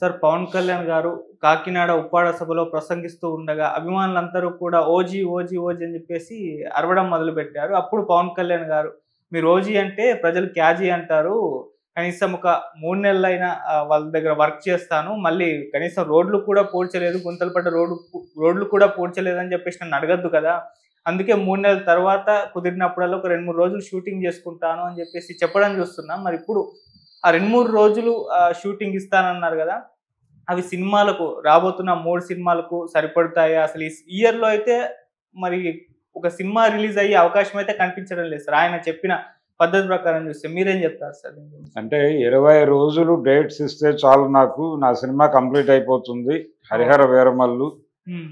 Sir Pawan Kalyan గారు కాకినాడ ఉప్పాడ సభలో ప్రసంగిస్తూ ఉండగా అభిమానులందరూ కూడా ఓజీ ఓజీ ఓజీ అని చెప్పేసి అరవడం మొదలుపెట్టారు. అప్పుడు పవన్ కళ్యాణ్ గారు మీరు ఓజీ అంటే ప్రజలు క్యాజీ అంటారు. కనీసం ఒక 3 నెలలైనా వాళ్ళ దగ్గర వర్క్ చేస్తాను. మళ్ళీ కనీసం రోడ్లు కూడా పూడ్చలేదు. గుంతలు పడ్డ రోడ్లు కూడా పూడ్చలేదని చెప్పేసి నన్ను అడగొద్దు కదా! అందుకే 3 నెలల తర్వాత కుదిరినప్పుడల్లా ఒక 2, 3 రోజులు షూటింగ్ చేసుకుంటాను అని చెప్పేసి చెప్పడం చూస్తున్నాం. మరి ఇప్పుడు ఆ 2, 3 రోజులు షూటింగ్ ఇస్తానన్నారు గదా! అవి సినిమాలకు రాబోతున్న 3 సినిమాలకు సరిపడతాయా? అసలు ఈ ఇయర్‌లో అయితే మరి ఒక సినిమా రిలీజ్ అయ్యే అవకాశం అయితే కనిపించడం లేదు సార్. ఆయన చెప్పిన పద్ధతి ప్రకారం చూస్తే. మీరేం చెప్తారు సార్ దీని గురించి? అంటే 20 రోజులు డేట్స్ ఇస్తే చాలు నాకు. నా సినిమా కంప్లీట్ అయిపోతుంది. 'హరిహర వీరమల్లు' హ్మ్.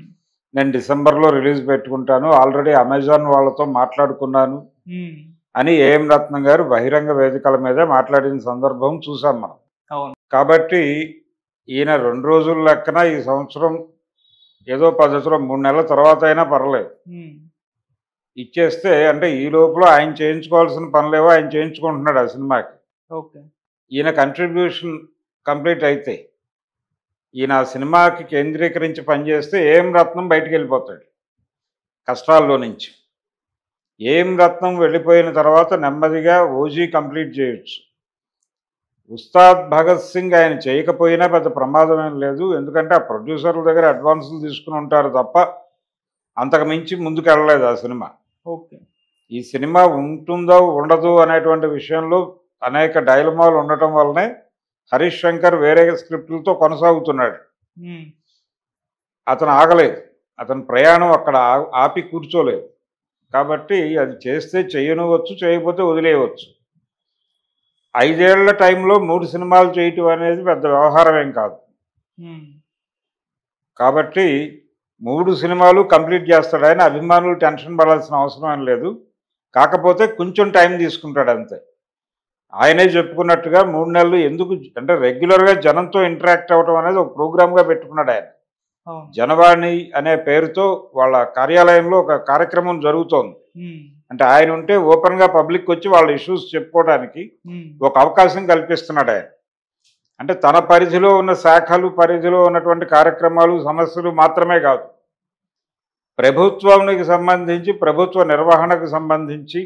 నేను డిసెంబర్‌లో రిలీజ్ పెట్టుకుంటాను. ఆల్రెడీ అమెజాన్ వాళ్ళతో మాట్లాడుకున్నాను హ్మ్. అని ఏఎం రత్నం గారు బహిరంగ వేదికల మీదే మాట్లాడిన సందర్భం చూసాం మనం. అవును. కాబట్టి ఈయన 2 రోజుల లెక్కన ఈ సంవత్సరం ఏదో పద్ధతిలో 3 నెలల తర్వాత అయినా పర్లేదు. హ్మ్. ఇచ్చేస్తే అంటే ఈ లోపల ఆయన చేయించుకోవాల్సిన పనులేవో ఆయన చేయించుకుంటున్నాడు ఆ సినిమాకి. ఓకే. ఈయన కంట్రిబ్యూషన్ కంప్లీట్ అయితే ఈయన ఆ సినిమాకి కేంద్రీకరించి పనిచేస్తే ఏఎం రత్నం బయటికెళ్ళిపోతాడు కష్టాల్లో నుంచి. ఏఎం రత్నం వెళ్ళిపోయిన తర్వాత నెమ్మదిగా ఓజీ కంప్లీట్ చేయొచ్చు. ఉస్తాద్ భగత్ సింగ్ ఆయన చేయకపోయినా పెద్ద ప్రమాదం ఏం లేదు. ఎందుకంటే ఆ ప్రొడ్యూసర్ల దగ్గర అడ్వాన్సులు తీసుకుని ఉంటారు తప్ప అంతకు మించి ముందుకెళ్ళలేదు ఆ సినిమా. ఓకే. ఈ సినిమా ఉంటుందో ఉండదు అనేటువంటి విషయంలో అనేక డైలమాలు ఉండటం వల్లనే హరీష్ శంకర్ వేరే స్క్రిప్టులతో కొనసాగుతున్నాడు. హ్మ్. అతను ఆగలేదు. అతని ప్రయాణం అక్కడ ఆపి కూర్చోలేదు. కాబట్టి అది చేస్తే చేయనివ్వచ్చు, చేయకపోతే వదిలేయవచ్చు. 5 ఏళ్ల టైంలో 3 సినిమాలు చేయటం అనేది పెద్ద వ్యవహారం ఏం కాదు. హ్మ్. కాబట్టి 3 సినిమాలు కంప్లీట్ చేస్తాడు ఆయన. అభిమానులు టెన్షన్ పడాల్సిన అవసరం ఏం లేదు. కాకపోతే కొంచెం టైం తీసుకుంటాడు అంతే. ఆయనే చెప్పుకున్నట్టుగా 3 నెలలు ఎందుకు అంటే రెగ్యులర్‌గా జనంతో ఇంటరాక్ట్ అవ్వడం అనేది ఒక ప్రోగ్రామ్‌గా పెట్టుకున్నాడు ఆయన. అవును. జనవాణి అనే పేరుతో వాళ్ళ కార్యాలయంలో ఒక కార్యక్రమం జరుగుతోంది. హ్మ్. అంటే ఆయన ఉంటే ఓపెన్‌గా పబ్లిక్ వచ్చి వాళ్ళ ఇష్యూస్ చెప్పుకోవడానికి హ్మ్. ఒక అవకాశం కల్పిస్తున్నాడు ఆయన. అంటే తన పరిధిలో ఉన్న శాఖలు, పరిధిలో ఉన్నటువంటి కార్యక్రమాలు, సమస్యలు మాత్రమే కాదు. ప్రభుత్వానికి సంబంధించి, ప్రభుత్వ నిర్వహణకు సంబంధించి,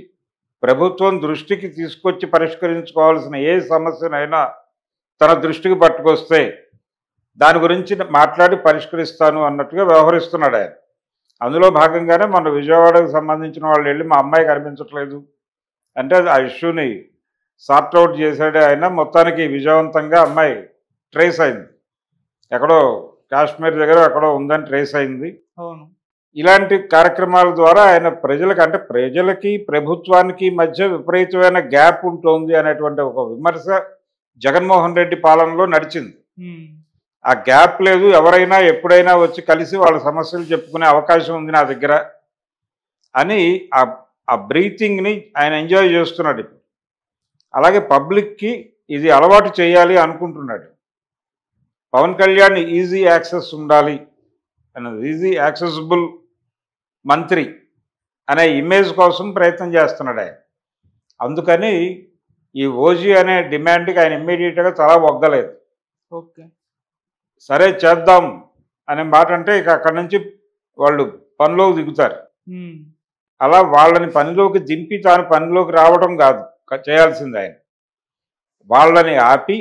ప్రభుత్వం దృష్టికి తీసుకొచ్చి పరిష్కరించుకోవాల్సిన ఏ సమస్యనైనా తన దృష్టికి పట్టుకొస్తే దాని గురించి మాట్లాడి పరిష్కరిస్తాను అన్నట్టుగా వ్యవహరిస్తున్నాడు ఆయన. అందులో భాగంగానే మన విజయవాడకు సంబంధించిన వాళ్ళు వెళ్ళి మా అమ్మాయి కనిపించట్లేదు అంటే ఆ ఇష్యూని సార్ట్ అవుట్ చేశాడే ఆయన. మొత్తానికి విజయవంతంగా అమ్మాయి ట్రేస్ అయింది. ఎక్కడో కాశ్మీర్ దగ్గర ఎక్కడో ఉందని ట్రేస్ అయింది. అవును. ఇలాంటి కార్యక్రమాల ద్వారా ఆయన ప్రజలకి ప్రభుత్వానికి మధ్య విపరీతమైన గ్యాప్ ఉంటుంది అనేటువంటి ఒక విమర్శ జగన్మోహన్ రెడ్డి పాలనలో నడిచింది. హ్మ్. ఆ గ్యాప్ లేదు, ఎవరైనా ఎప్పుడైనా వచ్చి కలిసి వాళ్ళ సమస్యలు చెప్పుకునే అవకాశం ఉంది నా దగ్గర అని ఆ బ్రీతింగ్ని ఆయన ఎంజాయ్ చేస్తున్నాడు ఇప్పుడు. అలాగే పబ్లిక్కి ఇది అలవాటు చేయాలి అనుకుంటున్నాడు. పవన్ కళ్యాణ్ ఈజీ యాక్సెస్ ఉండాలి అన్నది, ఈజీ యాక్సెసిబుల్ మంత్రి అనే ఇమేజ్ కోసం ప్రయత్నం చేస్తున్నాడు ఆయన. అందుకని ఈ ఓజీ అనే డిమాండ్కి ఆయన ఇమ్మీడియట్గా చాలా ఒగ్గలేదు. ఓకే. సరే చేద్దాం అనే మాట అంటే ఇక అక్కడి నుంచి వాళ్ళు పనిలోకి దిగుతారు. హ్మ్. అలా వాళ్ళని పనిలోకి దింపి తాను పనిలోకి రావడం కాదు చేయాల్సింది ఆయన. వాళ్ళని ఆపి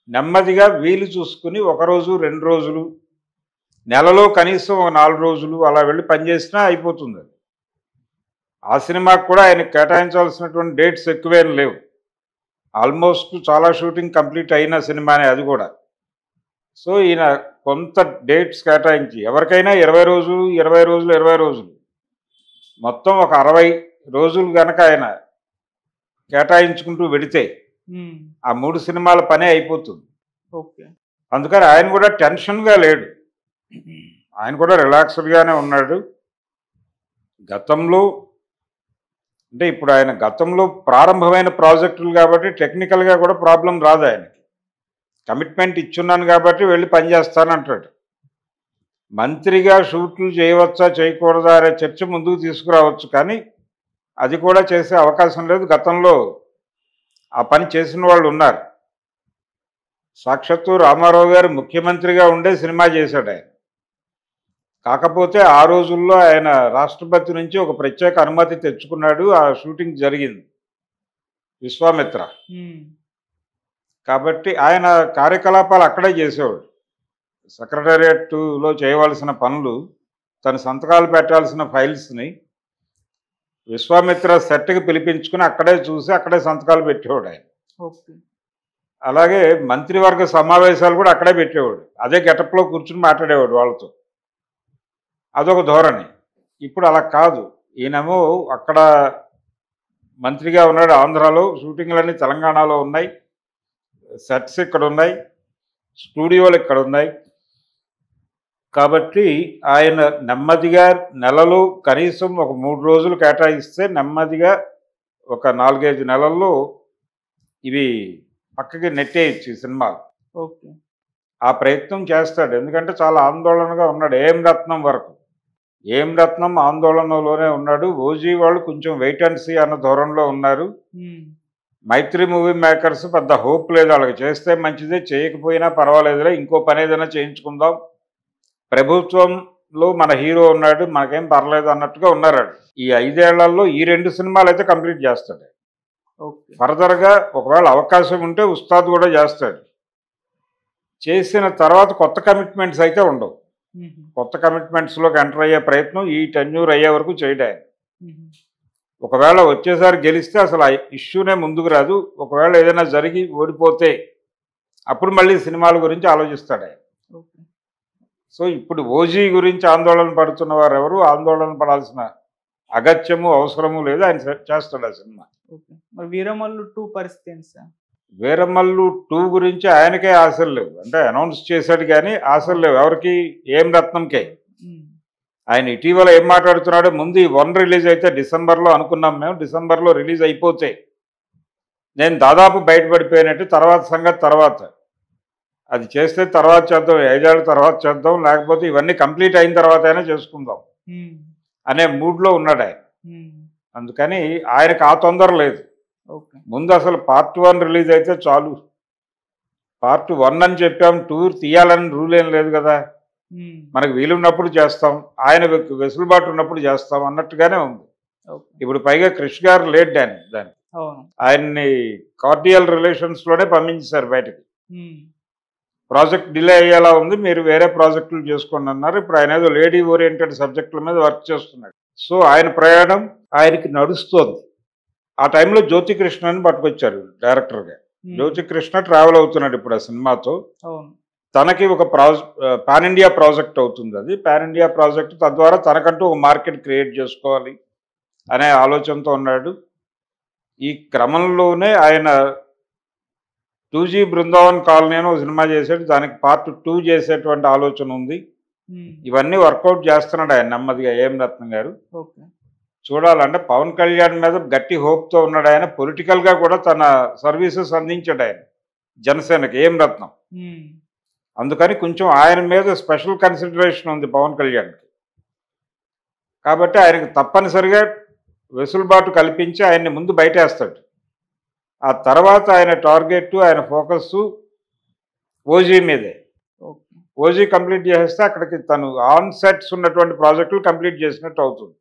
నెమ్మదిగా వీలు చూసుకుని 1 రోజు 2 రోజులు నెలలో కనీసం 4 రోజులు అలా వెళ్ళి పనిచేసినా అయిపోతుంది. ఆ సినిమాకు కూడా ఆయనకు కేటాయించాల్సినటువంటి డేట్స్ ఎక్కువేం లేవు. ఆల్మోస్ట్ చాలా షూటింగ్ కంప్లీట్ అయిన సినిమానే అది కూడా. సో ఈయన కొంత డేట్స్ కేటాయించి ఎవరికైనా 20 రోజులు 20 రోజులు 20 రోజులు మొత్తం ఒక 60 రోజులు కనుక ఆయన కేటాయించుకుంటూ వెడితే ఆ 3 సినిమాల పనే అయిపోతుంది. ఓకే. అందుకని ఆయన కూడా టెన్షన్గా లేడు, ఆయన కూడా రిలాక్స్డ్గానే ఉన్నాడు. గతంలో అంటే ఇప్పుడు ఆయన గతంలో ప్రారంభమైన ప్రాజెక్టులు కాబట్టి టెక్నికల్గా కూడా ప్రాబ్లం రాదు ఆయనకి. కమిట్మెంట్ ఇచ్చున్నాను కాబట్టి వెళ్ళి పనిచేస్తానంటాడు. మంత్రిగా షూట్లు చేయవచ్చా చేయకూడదా అనే చర్చ ముందుకు తీసుకురావచ్చు, కానీ అది కూడా చేసే అవకాశం లేదు. గతంలో ఆ పని చేసిన వాళ్ళు ఉన్నారు. సాక్షాత్తు రామారావు గారు ముఖ్యమంత్రిగా ఉండే సినిమా చేశాడు ఆయన. కాకపోతే ఆ రోజుల్లో ఆయన రాష్ట్రపతి నుంచి ఒక ప్రత్యేక అనుమతి తెచ్చుకున్నాడు. ఆ షూటింగ్ జరిగింది విశ్వామిత్ర. కాబట్టి ఆయన కార్యకలాపాలు అక్కడే చేసేవాడు. సెక్రటేరియట్లో చేయవలసిన పనులు, తన సంతకాలు పెట్టాల్సిన ఫైల్స్ని విశ్వామిత్ర సెట్కి పిలిపించుకుని అక్కడే చూసి అక్కడే సంతకాలు పెట్టేవాడు ఆయన. ఓకే. అలాగే మంత్రివర్గ సమావేశాలు కూడా అక్కడే పెట్టేవాడు. అదే గెటప్లో కూర్చుని మాట్లాడేవాడు వాళ్ళతో. అదొక ధోరణి. ఇప్పుడు అలా కాదు. ఈయనేమో అక్కడ మంత్రిగా ఉన్నాడు ఆంధ్రాలో, షూటింగ్లన్నీ తెలంగాణలో ఉన్నాయి, సెట్స్ ఇక్కడ ఉన్నాయి, స్టూడియోలు ఇక్కడ ఉన్నాయి. కాబట్టి ఆయన నెమ్మదిగా నెలలో కనీసం ఒక 3 రోజులు కేటాయిస్తే నెమ్మదిగా ఒక 4-5 నెలల్లో ఇవి పక్కకి నెట్టేయచ్చు ఈ సినిమాలు. ఓకే. ఆ ప్రయత్నం చేస్తాడు. ఎందుకంటే చాలా ఆందోళనగా ఉన్నాడు ఏం రత్నం వరకు. ఏం రత్నం ఆందోళనలోనే ఉన్నాడు. ఓజీ వాళ్ళు కొంచెం వెయిట్ అండ్ సీ అన్న ధోరణిలో ఉన్నారు. మైత్రి మూవీ మేకర్స్ పెద్ద హోప్ లేదు వాళ్ళకి. చేస్తే మంచిదే, చేయకపోయినా పర్వాలేదులే, ఇంకో పని ఏదైనా చేయించుకుందాం, ప్రభుత్వంలో మన హీరో ఉన్నాడు, మనకేం పర్లేదు అన్నట్టుగా ఉన్నారు. ఈ 5 ఏళ్లలో ఈ 2 సినిమాలు అయితే కంప్లీట్ చేస్తాడు. ఫర్దర్గా ఒకవేళ అవకాశం ఉంటే ఉస్తాద్ కూడా చేస్తాడు. చేసిన తర్వాత కొత్త కమిట్మెంట్స్ అయితే ఉండవు. కొత్త కమిట్మెంట్స్లోకి ఎంటర్ అయ్యే ప్రయత్నం ఈ టెన్యూర్ అయ్యే వరకు చేయడాయి. ఒకవేళ వచ్చేసారి గెలిస్తే అసలు ఆ ఇష్యూనే ముందుకు రాదు. ఒకవేళ ఏదైనా జరిగి ఓడిపోతే అప్పుడు మళ్ళీ సినిమాల గురించి ఆలోచిస్తాడు ఆయన. సో ఇప్పుడు ఓజీ గురించి ఆందోళన పడుతున్న వారు ఎవరు ఆందోళన పడాల్సిన అగత్యము అవసరము లేదు. ఆయన చేస్తాడు ఆ సినిమా. మరి వీరమల్లు 2 పరిస్థితి ఏంటి సార్? వీరమల్లు 2 గురించి ఆయనకే ఆశలు లేవు. అంటే అనౌన్స్ చేశాడు కానీ ఆశలు లేవు ఎవరికి, ఏం రత్నంకే. ఆయన ఇటీవల ఏం మాట్లాడుతున్నాడో, ముందు ఈ 1 రిలీజ్ అయితే డిసెంబర్లో అనుకున్నాం మేము, డిసెంబర్లో రిలీజ్ అయిపోతే నేను దాదాపు బయటపడిపోయినట్టు, తర్వాత సంగతి తర్వాత, అది చేస్తే తర్వాత చేద్దాం, 5 ఏళ్ళ తర్వాత చేద్దాం, లేకపోతే ఇవన్నీ కంప్లీట్ అయిన తర్వాత అయినా చేసుకుందాం అనే మూడ్లో ఉన్నాడు ఆయన. అందుకని ఆయనకు ఆ తొందర లేదు. ముందు అసలు పార్ట్ 1 రిలీజ్ అయితే చాలు. పార్ట్ 1 అని చెప్పాం, 2 తీయాలని రూల్ ఏం లేదు కదా. మనకు వీలున్నప్పుడు చేస్తాం, ఆయన వెసులుబాటు ఉన్నప్పుడు చేస్తాం అన్నట్టుగానే ఉంది. ఇప్పుడు పైగా క్రిష్ గారు లేట్ దాన్ని ఆయన్ని కార్డియల్ రిలేషన్స్లోనే పంపించేశారు బయటకి. ప్రాజెక్ట్ డిలే అయ్యేలా ఉంది, మీరు వేరే ప్రాజెక్టులు చేసుకోండి అన్నారు. ఇప్పుడు ఆయన ఏదో లేడీ ఓరియంటెడ్ సబ్జెక్టుల మీద వర్క్ చేస్తున్నాడు. సో ఆయన ప్రయాణం ఆయనకి నడుస్తోంది. ఆ టైంలో జ్యోతికృష్ణని పట్టుకొచ్చారు డైరెక్టర్గా. జ్యోతికృష్ణ ట్రావెల్ అవుతున్నాడు ఇప్పుడు ఆ సినిమాతో. తనకి ఒక పాన్ ఇండియా ప్రాజెక్ట్ అవుతుంది. అది పాన్ ఇండియా ప్రాజెక్ట్, తద్వారా తనకంటూ ఒక మార్కెట్ క్రియేట్ చేసుకోవాలి అనే ఆలోచనతో ఉన్నాడు. ఈ క్రమంలోనే ఆయన 2G బృందావన్ కాలనీ అని ఒక సినిమా చేశాడు. దానికి పార్ట్ 2 చేసేటువంటి ఆలోచన ఉంది. ఇవన్నీ వర్కౌట్ చేస్తున్నాడు ఆయన నెమ్మదిగా ఏం రత్నం గారు. చూడాలంటే పవన్ కళ్యాణ్ మీద గట్టి హోప్తో ఉన్నాడు ఆయన. పొలిటికల్గా కూడా తన సర్వీసెస్ అందించాడు ఆయన జనసేనకి ఏం రత్నం. అందుకని కొంచెం ఆయన మీద స్పెషల్ కన్సిడరేషన్ ఉంది పవన్ కళ్యాణ్కి. కాబట్టి ఆయనకు తప్పనిసరిగా వెసులుబాటు కల్పించి ఆయన్ని ముందు బయటేస్తాడు. ఆ తర్వాత ఆయన టార్గెట్, ఆయన ఫోకస్ ఓజీ మీదే. ఓజీ కంప్లీట్ చేసేస్తే అక్కడికి తను ఆన్ సెట్స్ ఉన్నటువంటి ప్రాజెక్టులు కంప్లీట్ చేసినట్టు అవుతుంది.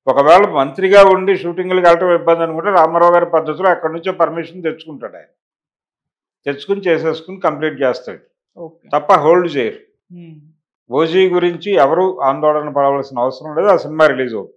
ఒకవేళ మంత్రిగా ఉండి షూటింగ్లకు వెళ్ళటం ఇబ్బంది అనుకుంటే రామారావు గారి పద్ధతిలో అక్కడి నుంచో పర్మిషన్ తెచ్చుకుంటాడు ఆయన. తెచ్చుకుని చేసేసుకుని కంప్లీట్ చేస్తాడు తప్ప హోల్డ్ చేయరు. ఓజీ గురించి ఎవరు ఆందోళన పడవలసిన అవసరం లేదు. ఆ సినిమా రిలీజ్ అవుతుంది.